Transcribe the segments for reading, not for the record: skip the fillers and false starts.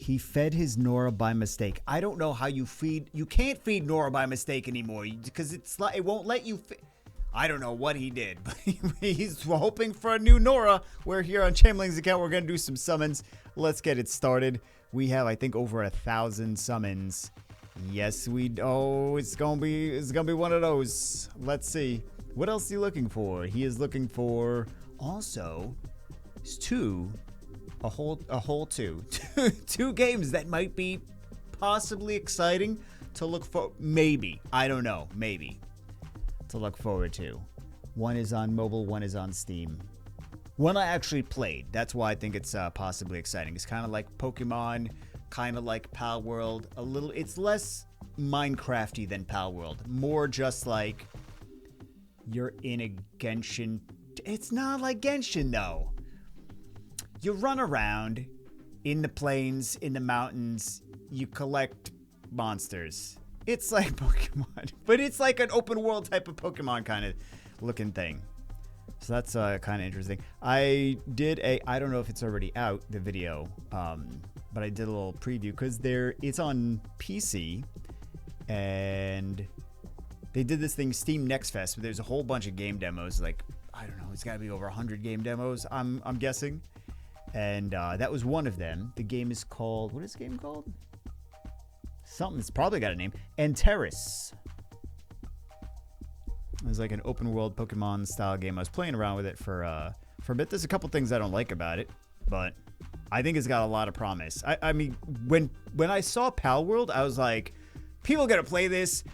He fed his Nora by mistake. I don't know how you can't feed Nora by mistake anymore because it won't let you. I don't know what he did, but he's hoping for a new Nora. We're here on Chamberlain's account. We're going to do some summons. Let's get it started. We have, I think, over 1,000 summons. Yes, it's going to be one of those. Let's see. What else is he looking for? He is looking for also two games that might be possibly exciting to look for. Maybe. I don't know. Maybe. To look forward to. One is on mobile, one is on Steam. One I actually played. That's why I think it's possibly exciting. It's kind of like Pokemon, kind of like Pal World. It's less Minecrafty than Pal World. More just like you're in a Genshin. It's not like Genshin though. You run around in the plains, in the mountains. You collect monsters. It's like Pokemon, but it's like an open world type of Pokemon kind of looking thing. So that's kind of interesting. I don't know if it's already out, the video, but I did a little preview because it's on PC, and they did this thing, Steam Next Fest, where there's a whole bunch of game demos. Like, I don't know, it's got to be over 100 game demos, I'm guessing. And that was one of them. The game is called, what is the game called? Something's probably got a name. Antares. It was like an open world Pokemon style game. I was playing around with it for a bit. There's a couple things I don't like about it, but I think it's got a lot of promise. I mean, when I saw Pal World, I was like, people are gonna play this.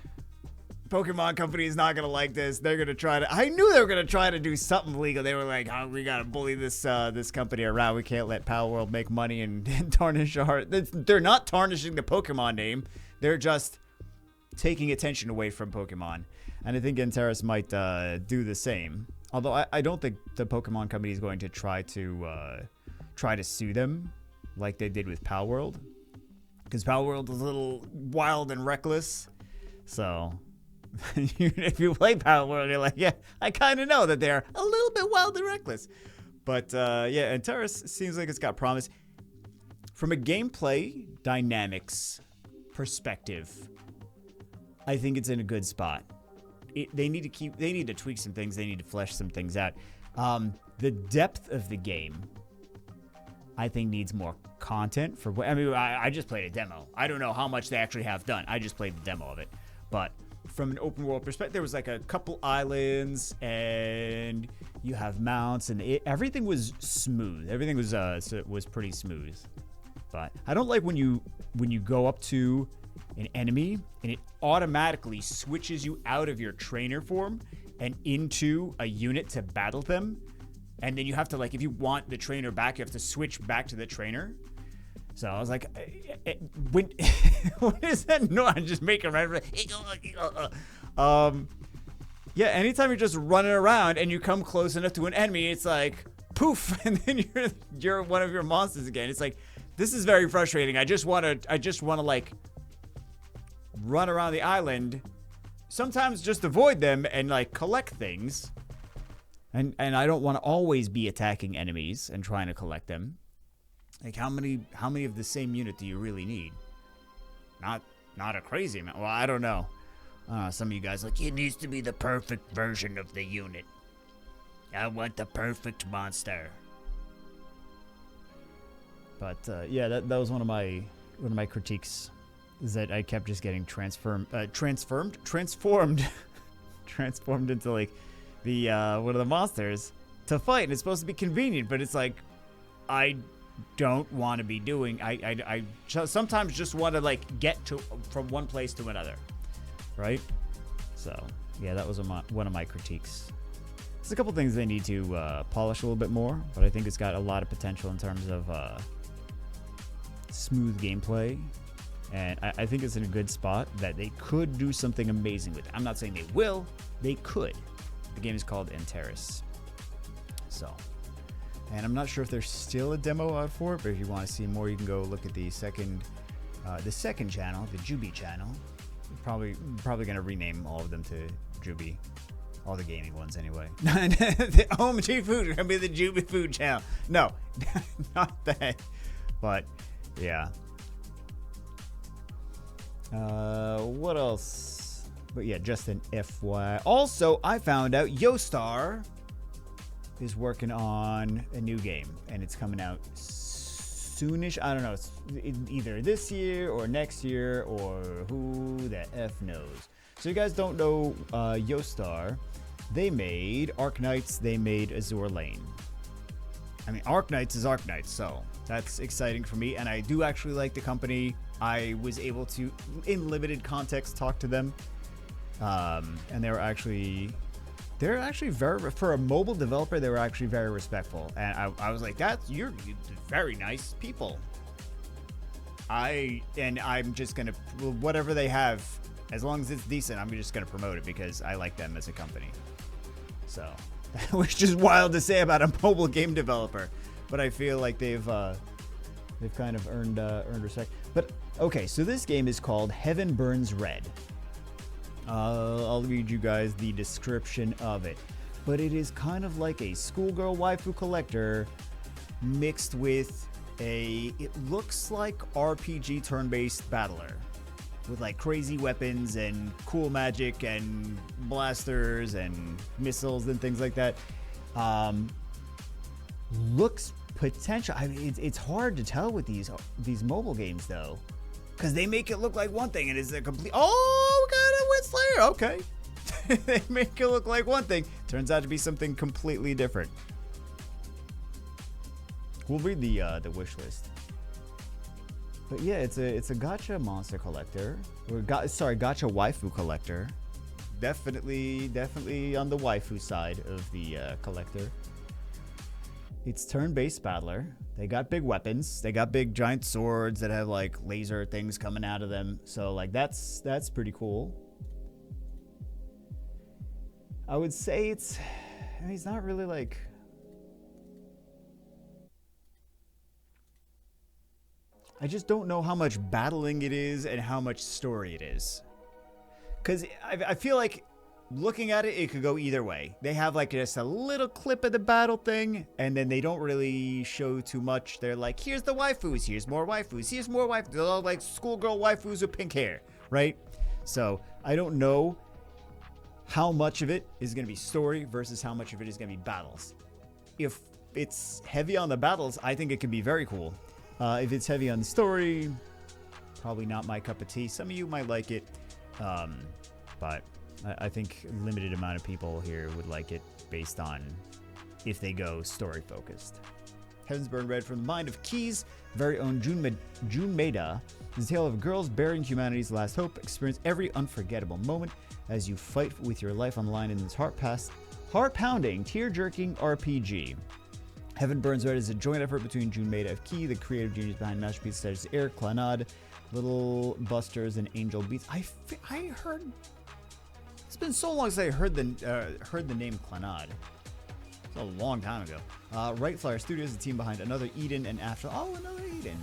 Pokemon company is not gonna like this. They're gonna try to. I knew they were gonna try to do something legal. They were like, "Oh, we gotta bully this company around. We can't let Pal World make money and tarnish our." They're not tarnishing the Pokemon name. They're just taking attention away from Pokemon. And I think Antares might do the same. Although I don't think the Pokemon company is going to try to sue them like they did with Pal World, because Pal World is a little wild and reckless. So. If you play Pal World, you're like, yeah, I kind of know that they're a little bit wild and reckless. But yeah, Antares seems like it's got promise. From a gameplay dynamics perspective, I think it's in a good spot. They need to tweak some things. They need to flesh some things out. The depth of the game, I think, needs more content. I just played a demo. I don't know how much they actually have done. I just played the demo of it. But from an open world perspective, there was like a couple islands, and you have mounts, and everything was smooth. Everything was pretty smooth. But I don't like when you go up to an enemy and it automatically switches you out of your trainer form and into a unit to battle them, and then you have to, like, if you want the trainer back, you have to switch back to the trainer. So I was like, when is that? No, I'm just making right. Yeah, anytime you're just running around and you come close enough to an enemy, it's like poof, and then you're one of your monsters again. It's like, this is very frustrating. I just want to like run around the island, sometimes just avoid them and like collect things. And I don't want to always be attacking enemies and trying to collect them. Like, how many of the same unit do you really need? Not a crazy amount. Well, I don't know. Some of you guys are like, it needs to be the perfect version of the unit. I want the perfect monster. But yeah, that was one of my critiques, is that I kept just getting transformed into like the one of the monsters to fight, and it's supposed to be convenient, but it's like, I don't want to be doing. I sometimes just want to like get to from one place to another, right? So yeah, that was one of my critiques. There's a couple things they need to polish a little bit more, but I think it's got a lot of potential in terms of smooth gameplay, and I think it's in a good spot that they could do something amazing with it. I'm not saying they will. They could. The game is called Antares. So. And I'm not sure if there's still a demo out for it, but if you want to see more, you can go look at the second channel, the Juby channel. Probably going to rename all of them to Juby, all the gaming ones anyway. The OMG Food is going to be the Juby Food channel. No, not that. But yeah, What else? But yeah, just an FYI. Also, I found out Yostar is working on a new game, and it's coming out soonish. I don't know. It's either this year or next year, or who the F knows. So you guys don't know Yostar. They made Arknights. They made Azure Lane. I mean, Arknights is Arknights, so that's exciting for me. And I do actually like the company. I was able to, in limited context, talk to them. And they're actually very, for a mobile developer, they were actually very respectful. And I was like, you're very nice people. I'm just going to, whatever they have, as long as it's decent, I'm just going to promote it because I like them as a company. So, which is wild to say about a mobile game developer, but I feel like they've kind of earned respect. But okay, so this game is called Heaven Burns Red. I'll read you guys the description of it, but it is kind of like a schoolgirl waifu collector mixed with it looks like RPG turn-based battler with like crazy weapons and cool magic and blasters and missiles and things like that. Looks potential. I mean, it's hard to tell with these mobile games though, because they make it look like one thing and it's a complete. Oh, got a Wind Slayer. Okay, they make it look like one thing. Turns out to be something completely different. We'll read the wish list. But yeah, it's a gacha monster collector, or gacha waifu collector. Definitely on the waifu side of the collector. It's turn-based battler. They got big weapons. They got big giant swords that have like laser things coming out of them. So like that's pretty cool. I would say it's not really like. I just don't know how much battling it is and how much story it is. Because I feel like looking at it, it could go either way. They have like just a little clip of the battle thing, and then they don't really show too much. They're like, here's the waifus, here's more waifus, here's more waifus. They're all like schoolgirl waifus with pink hair, right? So I don't know how much of it is going to be story versus how much of it is going to be battles. If it's heavy on the battles, I think it can be very cool. If it's heavy on the story, probably not my cup of tea. Some of you might like it, but I think a limited amount of people here would like it based on if they go story focused. Heavens Burn Red from the mind of Key's very own Jun Maeda is a tale of girls bearing humanity's last hope. Experience every unforgettable moment as you fight with your life on the line in this heart-pounding, tear-jerking RPG. Heaven Burns Red is a joint effort between Jun Maeda of Key, the creative genius behind masterpieces such as Air, Clannad, Little Busters, and Angel Beats. I heard. It's been so long since I heard the name Clannad. It's a long time ago. Right Flyer Studios, the team behind Another Eden and After. Oh, Another Eden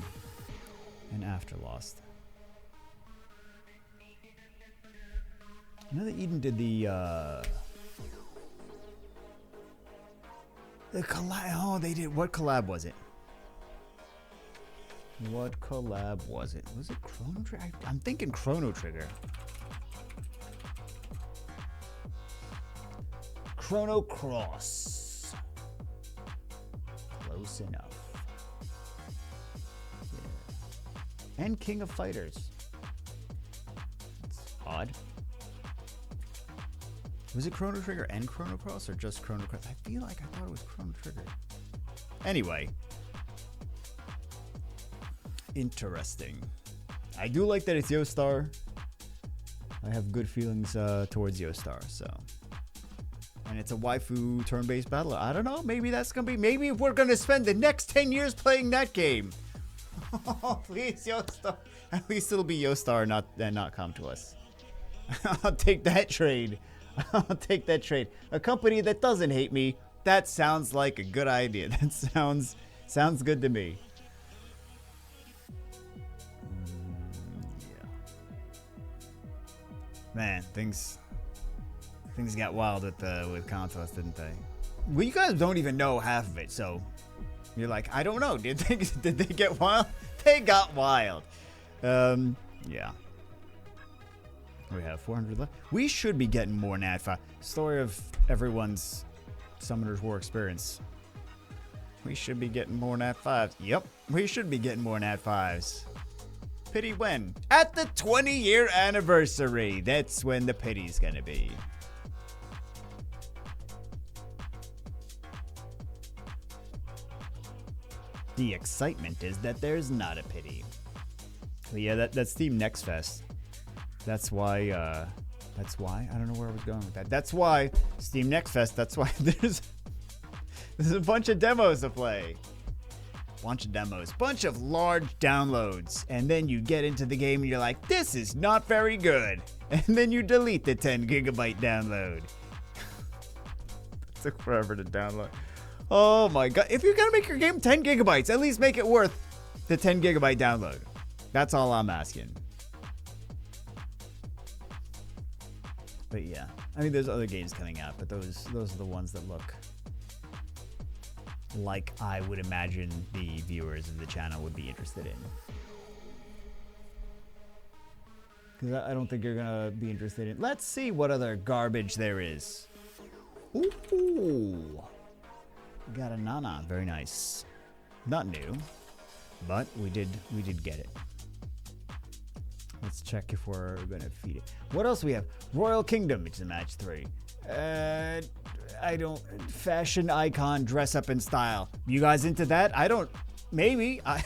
and Afterlost. Another Eden did the collab. Oh, they did. What collab was it? What collab was it? Was it Chrono Trigger? I'm thinking Chrono Trigger. Chrono Cross. Close enough. Yeah. And King of Fighters. That's odd. Was it Chrono Trigger and Chrono Cross or just Chrono Cross? I feel like I thought it was Chrono Trigger. Anyway. Interesting. I do like that it's Yostar. I have good feelings towards Yostar, so. And it's a waifu turn-based battler. I don't know. Maybe that's going to be. Maybe we're going to spend the next 10 years playing that game. Oh, please, Yostar. At least it'll be Yostar and not come to us. I'll take that trade. I'll take that trade. A company that doesn't hate me. That sounds like a good idea. That sounds good to me. Yeah. Man, things got wild with Contest, didn't they? Well, you guys don't even know half of it, so you're like, I don't know. Did they get wild? They got wild. Yeah. We have 400 left. We should be getting more Nat 5. Story of everyone's Summoner's War experience. We should be getting more Nat 5s. Yep, we should be getting more Nat 5s. Pity when? At the 20-year anniversary. That's when the pity's gonna be. The excitement is that there's not a pity. But yeah, that's Team Next Fest. That's why, I don't know where I was going with that. That's why, Steam Next Fest, that's why there's a bunch of demos to play. Bunch of demos, bunch of large downloads. And then you get into the game and you're like, this is not very good. And then you delete the 10 gigabyte download. It took forever to download. Oh my God. If you're going to make your game 10 gigabytes, at least make it worth the 10 gigabyte download. That's all I'm asking. But yeah, I mean, there's other games coming out, but those are the ones that look like I would imagine the viewers of the channel would be interested in. Because I don't think you're gonna be interested in. Let's see what other garbage there is. Ooh, got a Nana, very nice. Not new, but we did get it. Let's check if we're gonna feed it. What else do we have? Royal Kingdom, which is a match 3. I don't. Fashion icon, dress up in style. You guys into that? I don't. Maybe. I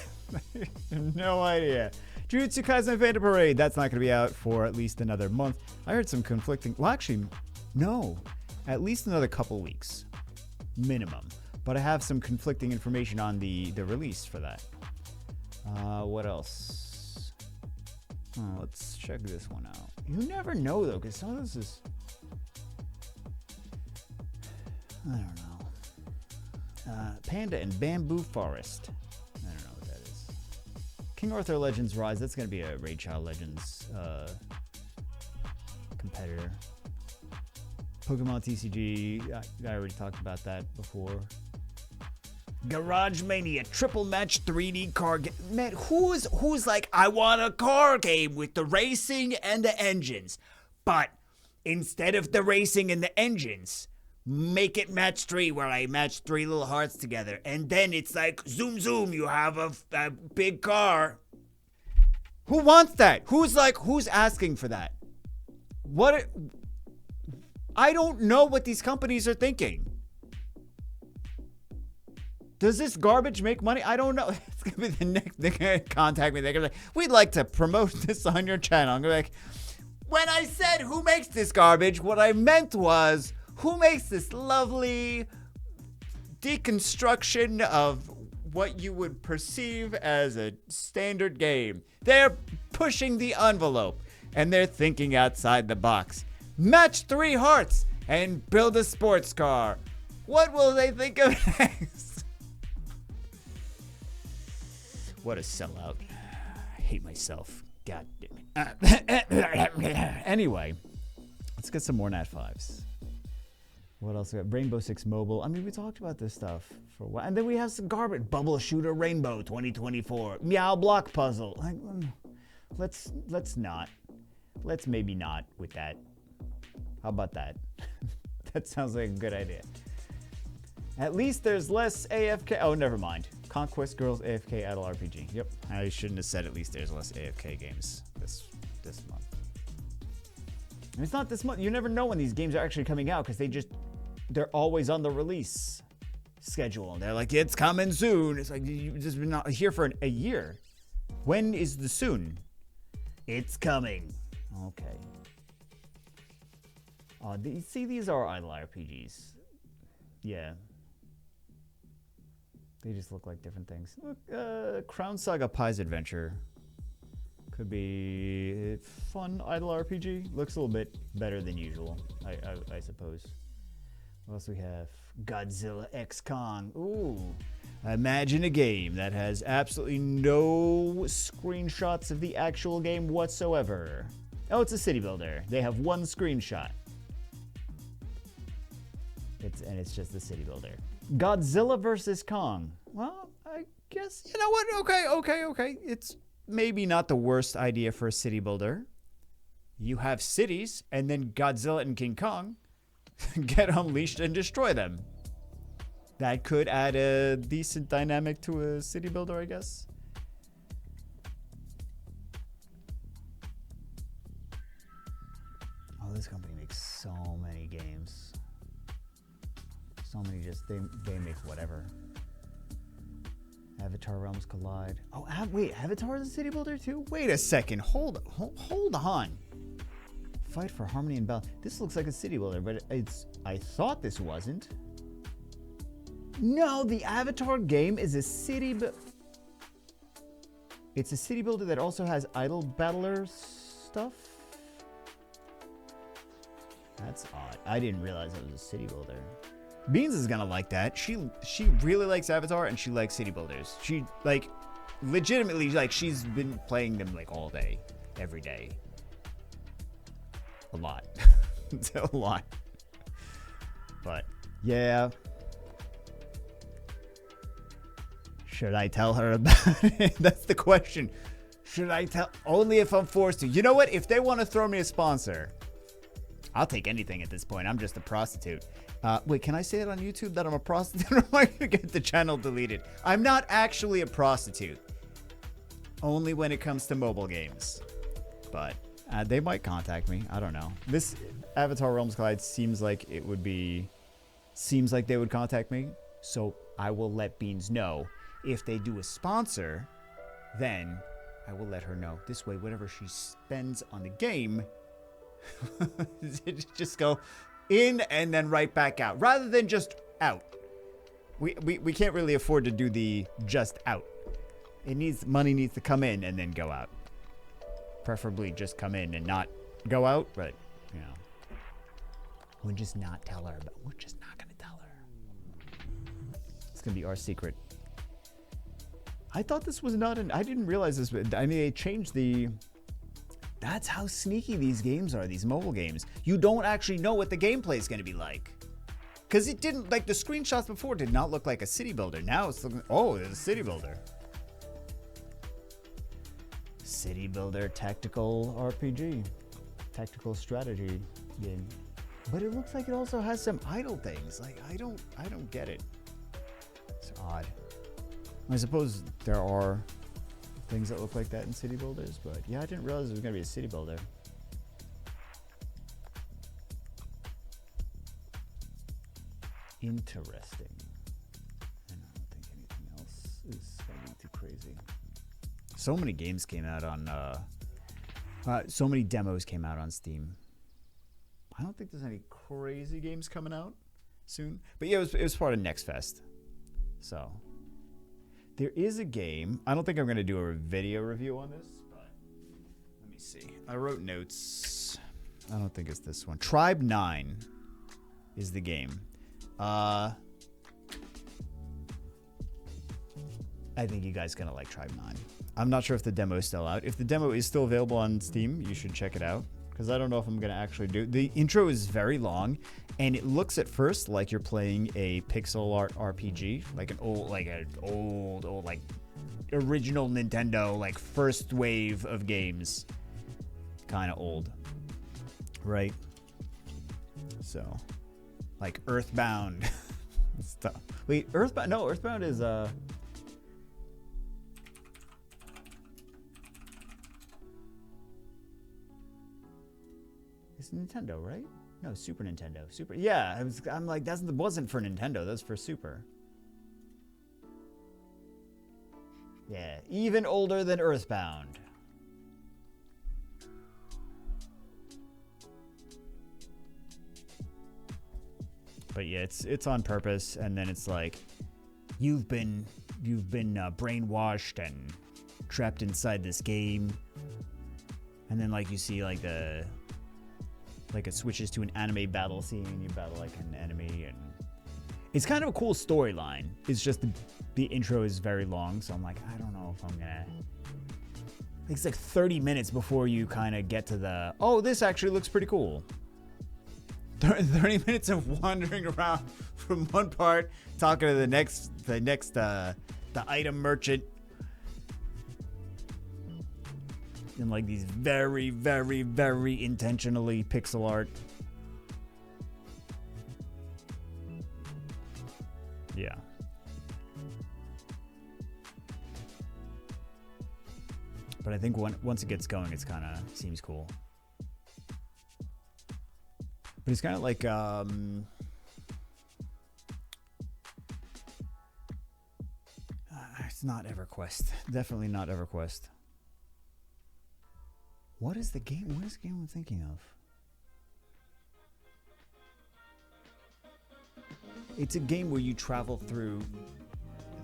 have no idea. Jujutsu Kaisen Phantom Parade. That's not gonna be out for at least another month. I heard some conflicting. Well, actually, no. At least another couple weeks, minimum. But I have some conflicting information on the release for that. What else? Oh, let's check this one out. You never know, though, because some of this is... I don't know. Panda and Bamboo Forest. I don't know what that is. King Arthur Legends Rise. That's going to be a Raid Child Legends competitor. Pokemon TCG. I already talked about that before. Garage Mania Triple Match 3D car game. Man, who's like, I want a car game with the racing and the engines, but instead of the racing and the engines, make it match 3 where I match 3 little hearts together, and then it's like zoom zoom, you have a big car. Who wants that? Who's asking for that? What? I don't know what these companies are thinking. Does this garbage make money? I don't know. It's going to be the next, they're going to contact me. They're going to be like, we'd like to promote this on your channel. I'm going to be like, when I said who makes this garbage, what I meant was who makes this lovely deconstruction of what you would perceive as a standard game. They're pushing the envelope and they're thinking outside the box. Match 3 hearts and build a sports car. What will they think of next? What a sellout. I hate myself. God damn it. Anyway, let's get some more Nat 5s. What else we got? Rainbow Six Mobile. I mean, we talked about this stuff for a while. And then we have some garbage. Bubble Shooter Rainbow 2024. Meow Block Puzzle. Let's not. Let's maybe not with that. How about that? That sounds like a good idea. At least there's less AFK. Oh, never mind. Conquest Girls AFK Adult RPG. Yep. I shouldn't have said at least there's less AFK games this month. And it's not this month. You never know when these games are actually coming out because they're always on the release schedule. And they're like, it's coming soon. It's like, you've just been not here for a year. When is the soon? It's coming. Okay. See, these are idle RPGs. Yeah. They just look like different things. Look, Crown Saga Pai's Adventure. Could be a fun idle RPG. Looks a little bit better than usual, I suppose. What else we have? Godzilla X Kong. Ooh. Imagine a game that has absolutely no screenshots of the actual game whatsoever. Oh, it's a city builder. They have one screenshot. It's just the city builder. Godzilla versus Kong. Well, I guess, you know what? Okay. It's maybe not the worst idea for a city builder. you have cities, and then Godzilla and King Kong get unleashed and destroy them. That could add a decent dynamic to a city builder, I guess. Oh, this company makes so many games. So many they make whatever. Avatar Realms Collide. Oh, wait, Avatar is a city builder too? Wait a second. Hold on. Fight for harmony and balance. This looks like a city builder, but I thought this wasn't. No, the Avatar game is a city it's a city builder that also has idle battler stuff. That's odd. I didn't realize it was a city builder. Beans is gonna like that. She really likes Avatar and she likes city builders. She like legitimately like she's been playing them like all day, every day. A lot. A lot. But yeah. Should I tell her about it? That's the question. Should I tell? Only if I'm forced to. You know what? If they want to throw me a sponsor, I'll take anything at this point. I'm just a prostitute. Wait, can I say it on YouTube that I'm a prostitute? Or am I going to get the channel deleted? I'm not actually a prostitute. Only when it comes to mobile games. But they might contact me. I don't know. This Avatar Realms Collide seems like it would be... Seems like they would contact me. So I will let Beans know. If they do a sponsor, then I will let her know. This way, whatever she spends on the game... just go in and then right back out rather than just out. We can't really afford to do the just out. Money needs to come in and then go out. Preferably just come in and not go out, but you know, we'll just not tell her. But we're just not gonna tell her. It's gonna be our secret. I thought this was not I didn't realize this. I mean, they changed the. That's how sneaky these games are, these mobile games. You don't actually know what the gameplay is going to be like. Because it didn't, like the screenshots before did not look like a city builder. Now it's looking, oh, it's a city builder. City builder tactical RPG. Tactical strategy game. But it looks like it also has some idle things. Like, I don't get it. It's odd. I suppose there are things that look like that in city builders, but yeah, I didn't realize it was going to be a city builder. Interesting. And I don't think anything else is going to be too crazy. So many games came out on, so many demos came out on Steam. I don't think there's any crazy games coming out soon, but yeah, it was part of Next Fest. So. There is a game. I don't think I'm going to do a video review on this, but let me see. I wrote notes. I don't think it's this one. Tribe 9 is the game. I think you guys are going to like Tribe 9. I'm not sure if the demo is still out. If the demo is still available on Steam, you should check it out. Because I don't know if I'm going to actually do... The intro is very long, and it looks at first like you're playing a pixel art RPG, like an old, like original Nintendo, like first wave of games. Kind of old. Right? So, like Earthbound stuff. Wait, Earthbound? No, Earthbound is... It's Nintendo, right? No, Super Nintendo. Super. Yeah, I'm like, that wasn't for Nintendo. That's for Super. Yeah, even older than Earthbound. But yeah, it's on purpose, and then it's like, you've been brainwashed and trapped inside this game, and then like you see like it switches to an anime battle scene. You battle like an enemy, and it's kind of a cool storyline. It's just the intro is very long, so I'm like, I don't know if I'm gonna. It's like 30 minutes before you kind of get to the, oh, this actually looks pretty cool. 30 minutes of wandering around from one part, talking to the item merchant. in like these very, very, very intentionally pixel art. Yeah. But I think once it gets going, it's kind of seems cool. But it's kind of like it's not EverQuest. Definitely not EverQuest. What is the game? What is the game I'm thinking of? It's a game where you travel through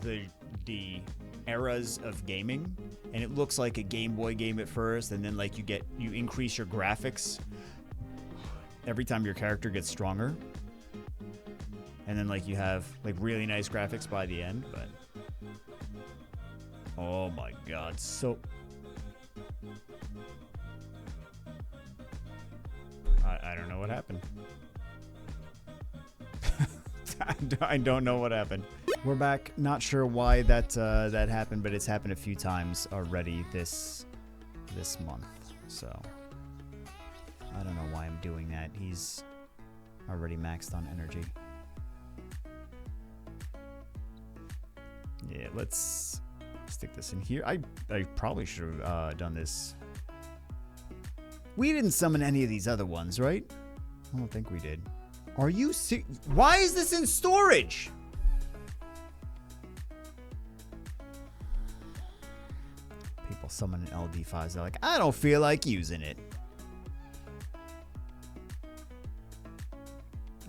the eras of gaming, and it looks like a Game Boy game at first, and then like you increase your graphics every time your character gets stronger, and then like you have like really nice graphics by the end. But oh my god, so I don't know what happened. I don't know what happened. We're back. Not sure why that happened, but it's happened a few times already this month. So I don't know why I'm doing that. He's already maxed on energy. Yeah, let's stick this in here. I probably should have done this. We didn't summon any of these other ones, right? I don't think we did. Are you why is this in storage? People summon an LD5s. They're like, I don't feel like using it.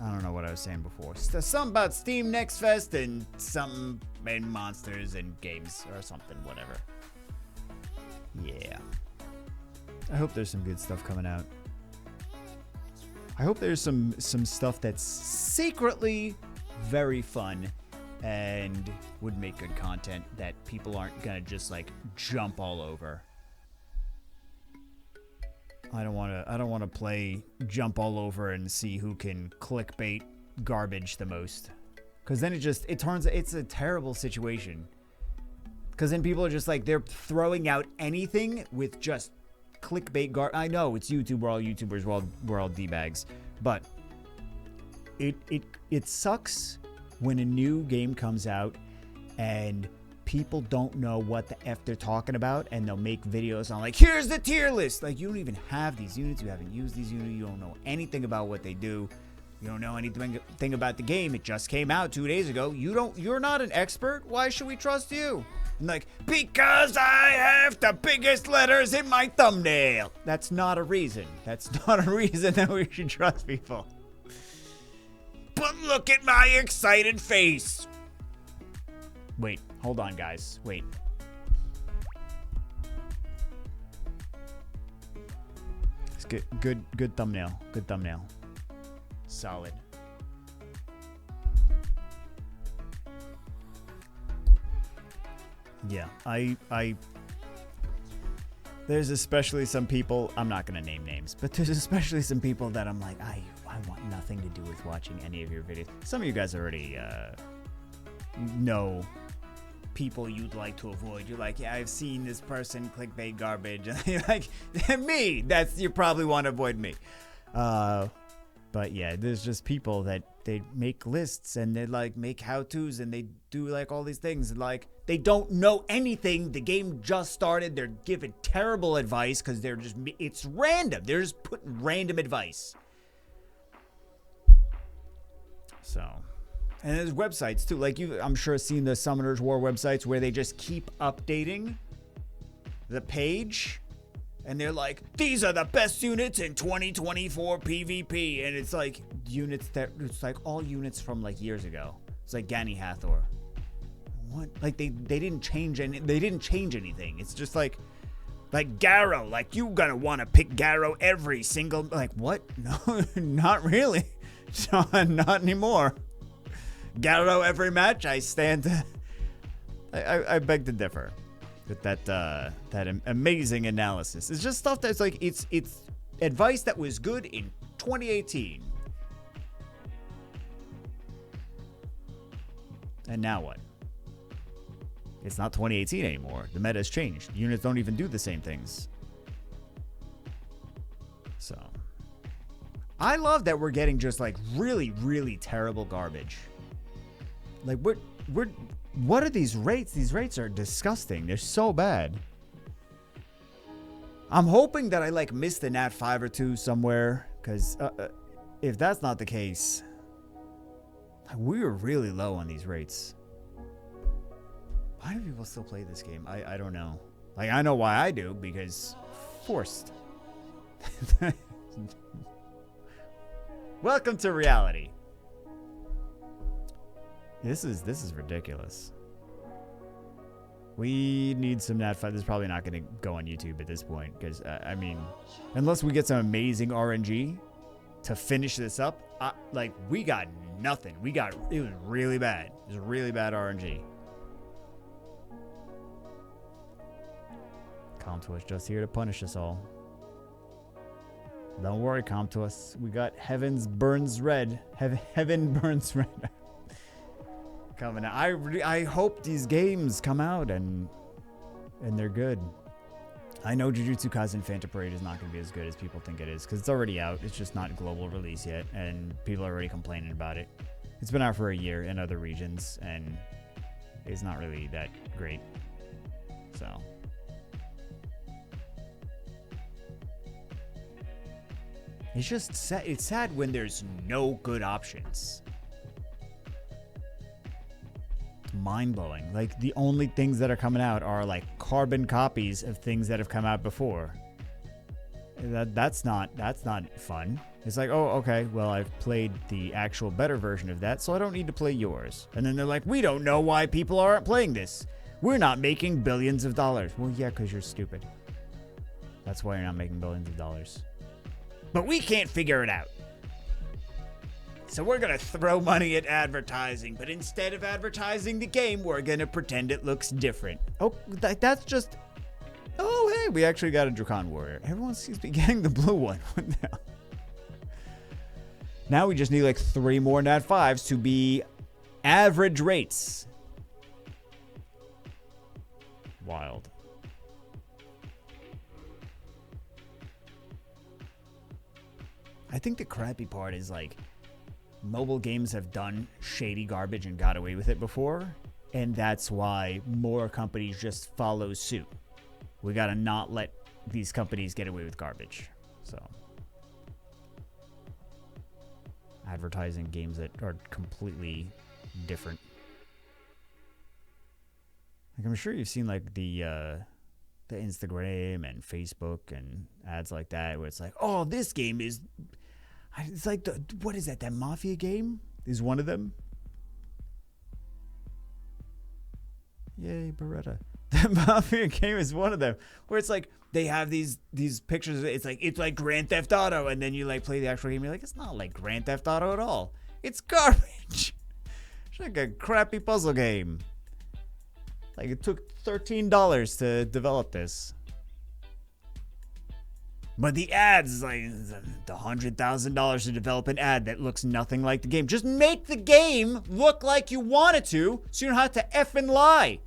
I don't know what I was saying before. Something about Steam Next Fest and something and monsters and games or something, whatever. Yeah. I hope there's some good stuff coming out. I hope there's some stuff that's secretly very fun and would make good content that people aren't gonna just like jump all over. I don't want to play jump all over and see who can clickbait garbage the most, because then it's a terrible situation. Because then people are just like, they're throwing out anything with just clickbait I know it's YouTube, we're all YouTubers, we're all D-bags, but it sucks when a new game comes out and people don't know what the F they're talking about, and they'll make videos on like, here's the tier list. Like, you don't even have these units, you haven't used these units, you don't know anything about what they do, you don't know anything about the game. It just came out 2 days ago. You're not an expert. Why should we trust you? And like, because I have the biggest letters in my thumbnail. That's not a reason. That's not a reason that we should trust people. But look at my excited face. Wait, hold on, guys. Wait. It's good thumbnail. Good thumbnail. Solid. Yeah, there's especially some people, I'm not going to name names, but there's especially some people that I'm like, I want nothing to do with watching any of your videos. Some of you guys already know people you'd like to avoid. You're like, yeah, I've seen this person clickbait garbage. And you're like, me, you probably want to avoid me. But yeah, there's just people that they make lists and they like make how-tos and they do like all these things. And like, they don't know anything. The game just started. They're giving terrible advice because it's random. They're just putting random advice. So, and there's websites too. Like I'm sure seen the Summoners War websites where they just keep updating the page. And they're like, these are the best units in 2024 PvP. And it's like it's like all units from like years ago. It's like Gani Hathor. What? Like they didn't change anything. It's just like Garrow. Like, you gonna want to pick Garrow every single, like, what? No, not really. Not anymore. Garrow every match. I beg to differ with that amazing analysis. It's just stuff that's like, it's advice that was good in 2018. And now what? It's not 2018 anymore. The meta has changed. Units don't even do the same things. So I love that we're getting just like really, really terrible garbage. Like what are these rates? These rates are disgusting. They're so bad. I'm hoping that I like missed a Nat 5 or 2 somewhere, because if that's not the case, we were really low on these rates. Why do people still play this game? I don't know. Like, I know why I do, because forced. Welcome to reality. This is ridiculous. We need some Nat 5. This is probably not going to go on YouTube at this point, because I mean, unless we get some amazing RNG to finish this up, like, we got nothing. It was really bad. It was really bad RNG. Comtois just here to punish us all. Don't worry, Comtois. We got Heaven's Burns Red. Heaven Burns Red. Coming out. I hope these games come out and they're good. I know Jujutsu Kaisen Phantom Parade is not going to be as good as people think it is, because it's already out. It's just not global release yet, and people are already complaining about it. It's been out for a year in other regions, and it's not really that great. So it's just sad. It's sad when there's no good options. It's mind-blowing. Like, the only things that are coming out are like carbon copies of things that have come out before. That's not fun. It's like, oh, okay, well, I've played the actual better version of that, so I don't need to play yours. And then they're like, we don't know why people aren't playing this. We're not making billions of dollars. Well, yeah, because you're stupid. That's why you're not making billions of dollars. But we can't figure it out. So we're going to throw money at advertising. But instead of advertising the game, we're going to pretend it looks different. Oh, that's just... Oh, hey, we actually got a Drakan Warrior. Everyone seems to be getting the blue one. What the hell? Now we just need like 3 more Nat 5s to be average rates. Wild. I think the crappy part is, like, mobile games have done shady garbage and got away with it before, and that's why more companies just follow suit. We gotta not let these companies get away with garbage. So, advertising games that are completely different. Like, I'm sure you've seen, like, the Instagram and Facebook and ads like that, where it's like, oh, this game is... It's like, what is that? That Mafia game is one of them. Yay, Beretta. That Mafia game is one of them, where it's like they have these pictures. It's like Grand Theft Auto, and then you like play the actual game. You're like, it's not like Grand Theft Auto at all. It's garbage. It's like a crappy puzzle game. Like, it took $13 to develop this. But the ads, like, the $100,000 to develop an ad that looks nothing like the game. Just make the game look like you want it to, so you don't have to effing lie.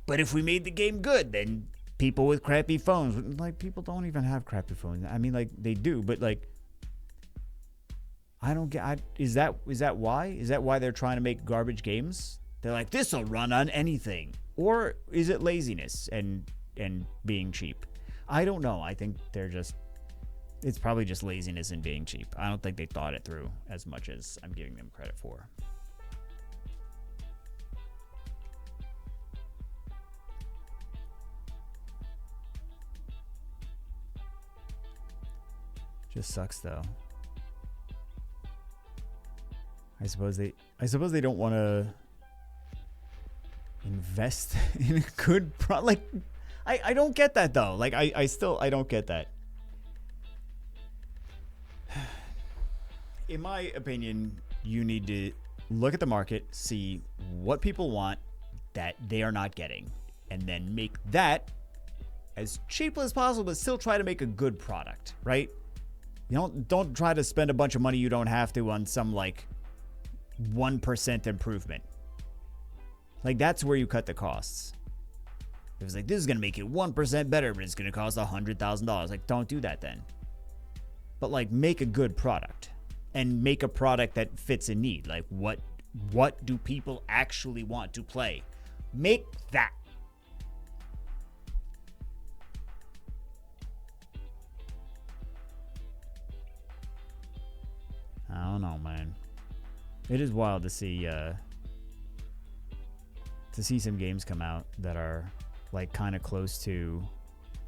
But if we made the game good, then people with crappy phones, like, people don't even have crappy phones. I mean, like, they do, but, like, I don't get, is that why? Is that why they're trying to make garbage games? They're like, this'll run on anything. Or is it laziness and being cheap? I don't know. I think it's probably just laziness and being cheap. I don't think they thought it through as much as I'm giving them credit for. Just sucks, though. I suppose they don't want to invest in a good product. Like, I don't get that, though. Like, I don't get that. In my opinion, you need to look at the market, see what people want that they are not getting, and then make that as cheap as possible, but still try to make a good product, right? You don't try to spend a bunch of money you don't have to on some, like, 1% improvement. Like, that's where you cut the costs. It was like, this is going to make it 1% better, but it's going to cost $100,000. Like, don't do that then. But like, make a good product and make a product that fits a need. Like, what do people actually want to play? Make that. I don't know, man. It is wild to see some games come out that are like kind of close to,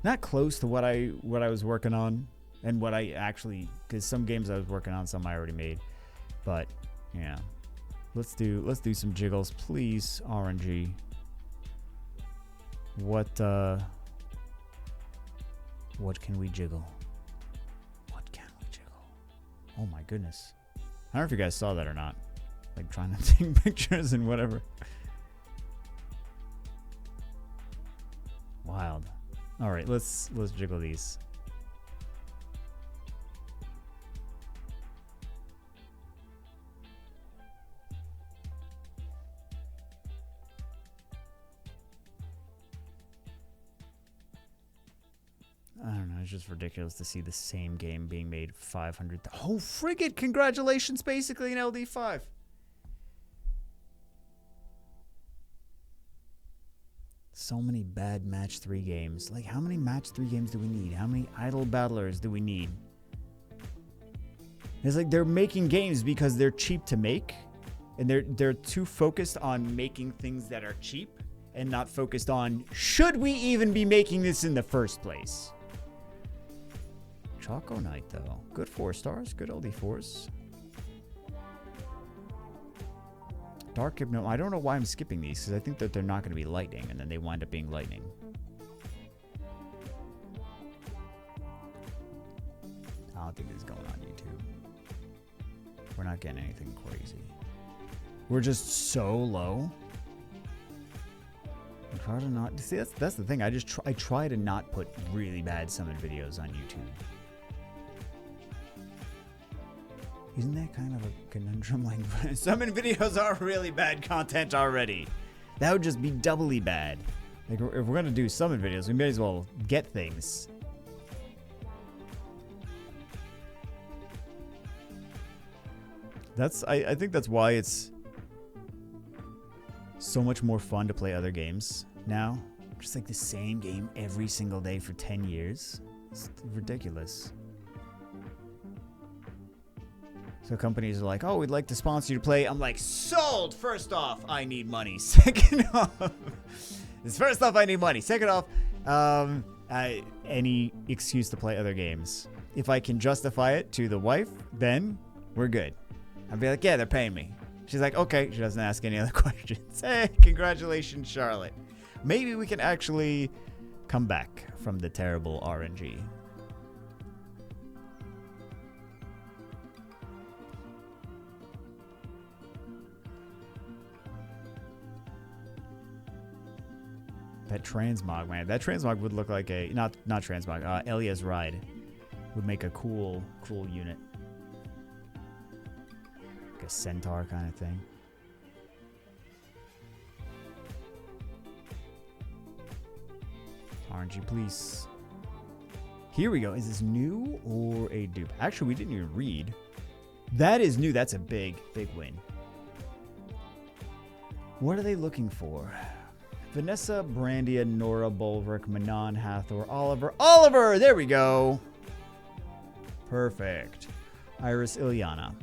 not close to what I was working on and what I actually, because some games I was working on, some I already made, but yeah. Let's do some jiggles, please. RNG. What can we jiggle? What can we jiggle? Oh my goodness. I don't know if you guys saw that or not. Like trying to take pictures and whatever. Wild. All right, let's jiggle these. I don't know. It's just ridiculous to see the same game being made 500. Oh, frigate! Congratulations, basically an LD5. So many bad match 3 games. Like, how many match 3 games do we need? How many idle battlers do we need? It's like they're making games because they're cheap to make, and they're too focused on making things that are cheap and not focused on, should we even be making this in the first place? Choco Knight, though. Good 4 stars. Good LD4s. Dark Hypno. I don't know why I'm skipping these, because I think that they're not going to be lightning, and then they wind up being lightning. I don't think this is going on YouTube. We're not getting anything crazy. We're just so low. I try to not... See, that's the thing. I try to not put really bad summon videos on YouTube. Isn't that kind of a conundrum? Like, summon videos are really bad content already. That would just be doubly bad. Like, if we're gonna do summon videos, we may as well get things. I think that's why it's so much more fun to play other games now. Just like the same game every single day for 10 years. It's ridiculous. So companies are like, oh, we'd like to sponsor you to play. I'm like, sold! First off, I need money. Second off, first off, I need money. Second off, any excuse to play other games. If I can justify it to the wife, then we're good. I'd be like, yeah, they're paying me. She's like, okay. She doesn't ask any other questions. Hey, congratulations, Charlotte. Maybe we can actually come back from the terrible RNG. That transmog, man. That transmog would look like a... Not transmog. Elia's Ride would make a cool unit. Like a centaur kind of thing. RNG, please. Here we go. Is this new or a dupe? Actually, we didn't even read. That is new. That's a big win. What are they looking for? Vanessa, Brandia, Nora, Bulwark, Manon, Hathor, Oliver. Oliver! There we go. Perfect. Iris, Ilyana.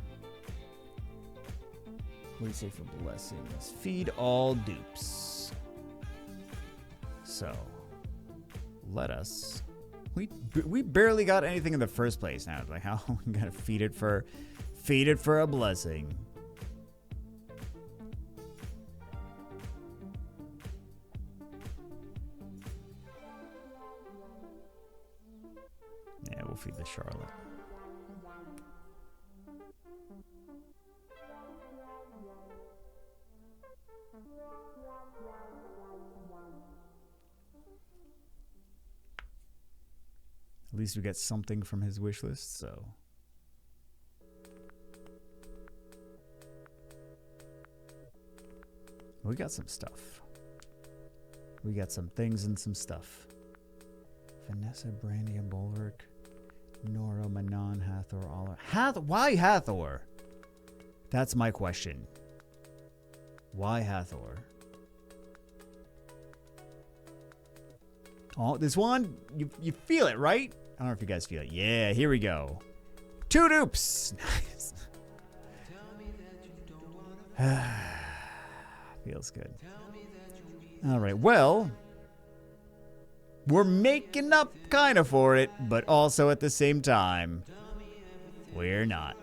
What do you say for blessings? Feed all dupes. So, let us... We barely got anything in the first place now. It's like, how we gotta feed it for a blessing. Yeah, we'll feed the Charlotte. At least we get something from his wish list, so. We got some stuff. We got some things and some stuff. Vanessa, Brandia, Bulwark, Nora, Manon, Hathor, Aller. Why Hathor? That's my question. Why Hathor? Oh, this one, you feel it, right? I don't know if you guys feel it. Yeah, here we go. 2 dupes. Nice. Feels good. All right, well, we're making up kind of for it, but also at the same time, we're not.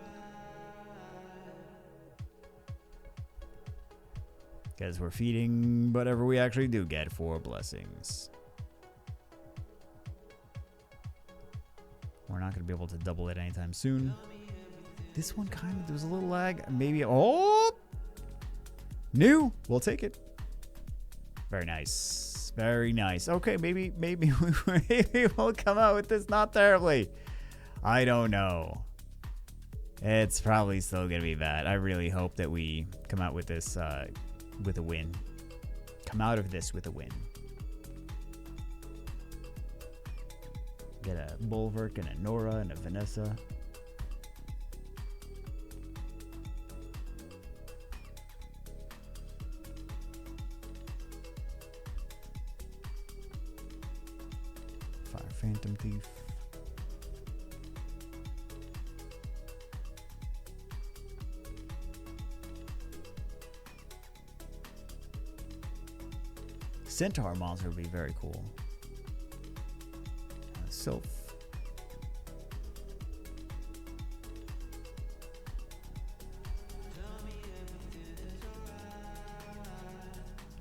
Because we're feeding whatever we actually do get for blessings. We're not going to be able to double it anytime soon. This one kind of, there was a little lag. Maybe, oh! New! We'll take it. Very nice. Very nice. Okay, maybe we'll come out with this not terribly. I don't know. It's probably still going to be bad. I really hope that we come out with this with a win. Come out of this with a win. Get a Bulwark and a Nora and a Vanessa. Fire Phantom Thief. Centaur monster would be very cool. Sylph.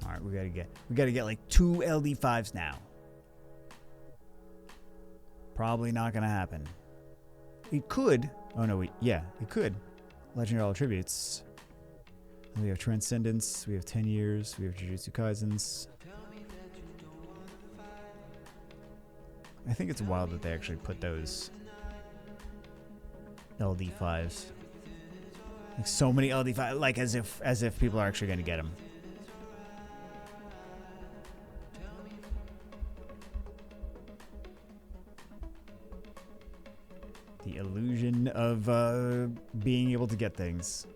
All right, we gotta get like 2 LD5s now. Probably not gonna happen. It could. Oh no, yeah, it could. Legendary attributes. We have Transcendence. We have 10 years. We have Jujutsu Kaisens. I think it's wild that they actually put those LD5s. Like so many LD5s, like as if people are actually going to get them. The illusion of being able to get things.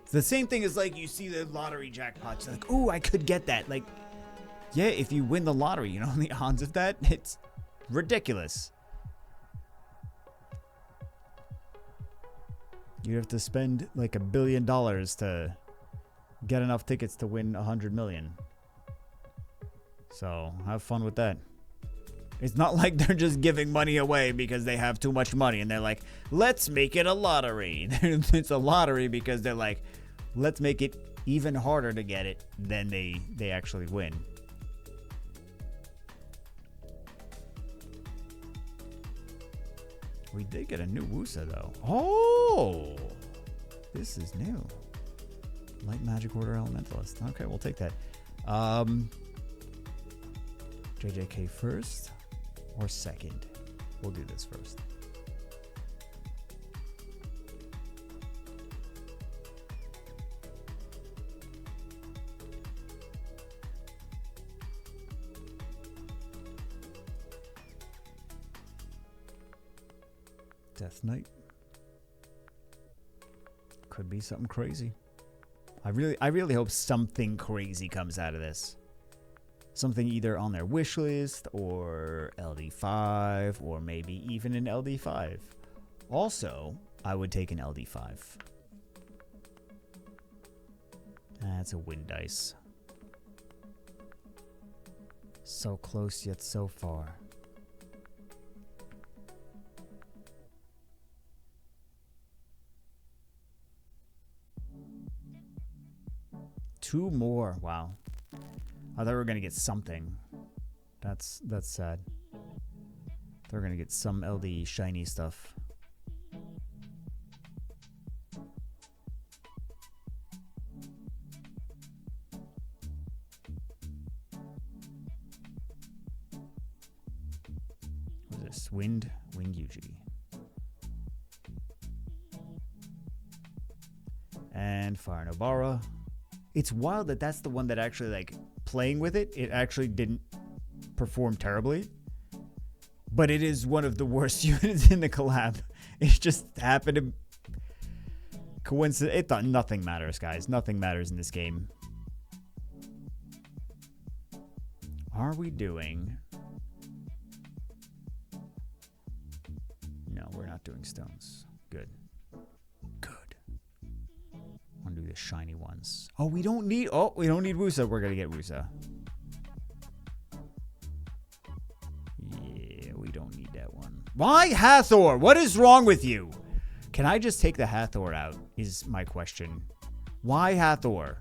It's the same thing as like you see the lottery jackpots. You're like, ooh, I could get that. Like, yeah, if you win the lottery, you know the odds of that? It's ridiculous. You have to spend like $1 billion to get enough tickets to win 100 million. So have fun with that. It's not like they're just giving money away because they have too much money and they're like, let's make it a lottery. It's a lottery because they're like, let's make it even harder to get it than they actually win. We did get a new Wusa, though. Oh! This is new. Light Magic Order Elementalist. Okay, we'll take that. JJK first or second? We'll do this first. Death Knight. Could be something crazy. I really hope something crazy comes out of this. Something either on their wish list or LD5 or maybe even an LD5. Also, I would take an LD5. That's a win dice. So close yet so far. Two more. Wow. I thought we were going to get something. That's sad. They're going to get some LD shiny stuff. What is this? Wind Yuji. And Fire Nobara. It's wild that that's the one that actually, like, playing with it, it actually didn't perform terribly, but it is one of the worst units in the collab. It just happened to coincidence. It thought nothing matters, guys. Nothing matters in this game. Are we doing? No, we're not doing stones. Good. Good. I want to do the shiny ones. Oh, we don't need. Oh, we don't need Wusa. We're gonna get Wusa. Yeah, we don't need that one. Why Hathor? What is wrong with you? Can I just take the Hathor out? Is my question. Why Hathor?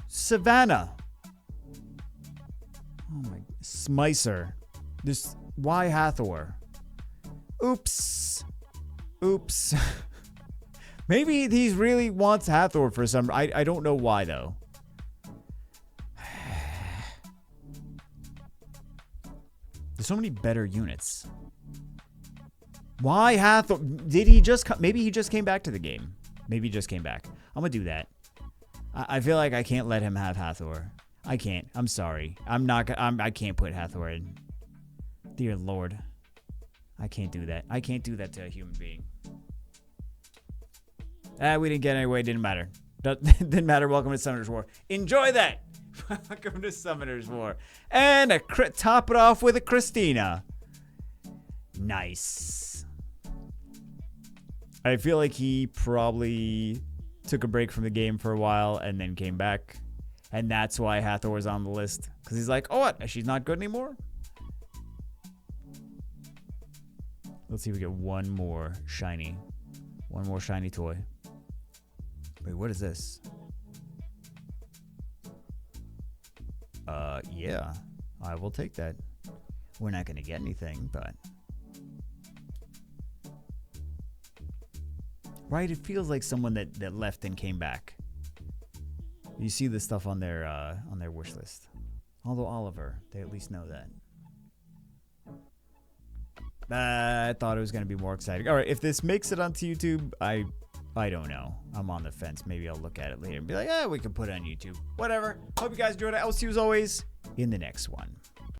Savannah. Oh my. Smicer. This. Why Hathor? Oops. Oops. Maybe he really wants Hathor for some. I don't know why though. There's so many better units. Why Hathor? Did he just come? Maybe he just came back to the game. Maybe he just came back. I'm gonna do that. I feel like I can't let him have Hathor. I can't. I'm sorry. I'm not. I can't put Hathor in. Dear Lord. I can't do that. I can't do that to a human being. We didn't get anyway. Didn't matter. Didn't matter. Welcome to Summoner's War. Enjoy that. Welcome to Summoner's War. And top it off with a Christina. Nice. I feel like he probably took a break from the game for a while and then came back. And that's why Hathor was on the list. Because he's like, oh, what? She's not good anymore? Let's see if we get one more shiny. One more shiny toy. Wait, what is this? Yeah. I will take that. We're not going to get anything, but... Right? It feels like someone that left and came back. You see this stuff on their wish list. Although Oliver, they at least know that. I thought it was going to be more exciting. All right, if this makes it onto YouTube, I don't know. I'm on the fence. Maybe I'll look at it later and be like, we can put it on YouTube. Whatever. Hope you guys enjoyed it. I'll see you as always in the next one.